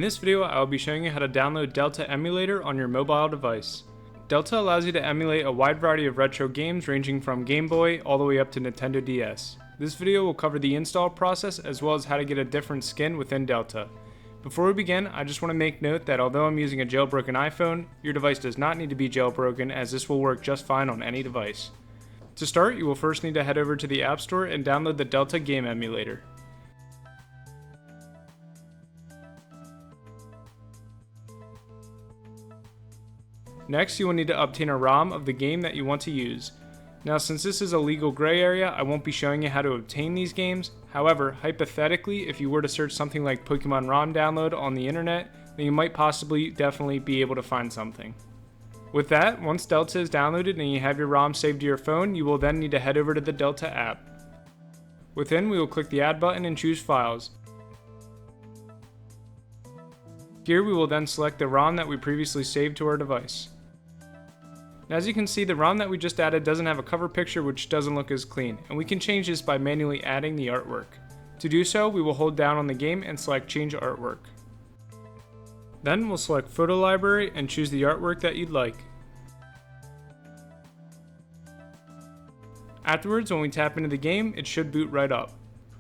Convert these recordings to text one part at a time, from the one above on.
In this video, I will be showing you how to download Delta Emulator on your mobile device. Delta allows you to emulate a wide variety of retro games ranging from Game Boy all the way up to Nintendo DS. This video will cover the install process as well as how to get a different skin within Delta. Before we begin, I just want to make note that although I'm using a jailbroken iPhone, your device does not need to be jailbroken as this will work just fine on any device. To start, you will first need to head over to the App Store and download the Delta Game Emulator. Next, you will need to obtain a ROM of the game that you want to use. Now, since this is a legal gray area, I won't be showing you how to obtain these games. However, hypothetically, if you were to search something like Pokemon ROM download on the internet, then you might definitely be able to find something. With that, once Delta is downloaded and you have your ROM saved to your phone, you will then need to head over to the Delta app. Within, we will click the Add button and choose Files. Here, we will then select the ROM that we previously saved to our device. Now, as you can see, the ROM that we just added doesn't have a cover picture, which doesn't look as clean, and we can change this by manually adding the artwork. To do so, we will hold down on the game and select Change Artwork. Then we'll select Photo Library and choose the artwork that you'd like. Afterwards, when we tap into the game, it should boot right up.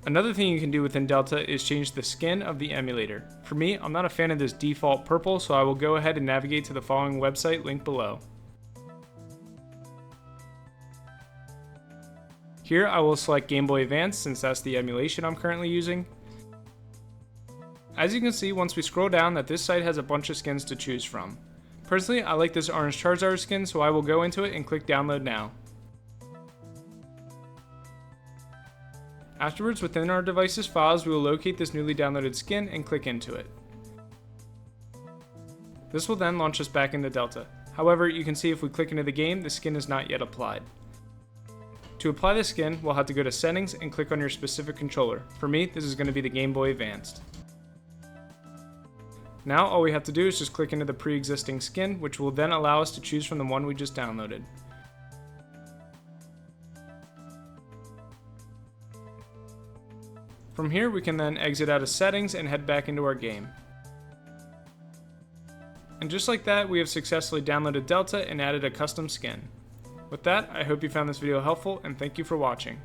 Another thing you can do within Delta is change the skin of the emulator. For me, I'm not a fan of this default purple, so I will go ahead and navigate to the following website linked below. Here I will select Game Boy Advance since that's the emulation I'm currently using. As you can see, once we scroll down, that this site has a bunch of skins to choose from. Personally, I like this orange Charizard skin, so I will go into it and click Download Now. Afterwards, within our device's files, we will locate this newly downloaded skin and click into it. This will then launch us back into Delta. However, you can see if we click into the game, the skin is not yet applied. To apply the skin, we'll have to go to Settings and click on your specific controller. For me, this is going to be the Game Boy Advanced. Now all we have to do is just click into the pre-existing skin, which will then allow us to choose from the one we just downloaded. From here, we can then exit out of Settings and head back into our game. And just like that, we have successfully downloaded Delta and added a custom skin. With that, I hope you found this video helpful and thank you for watching.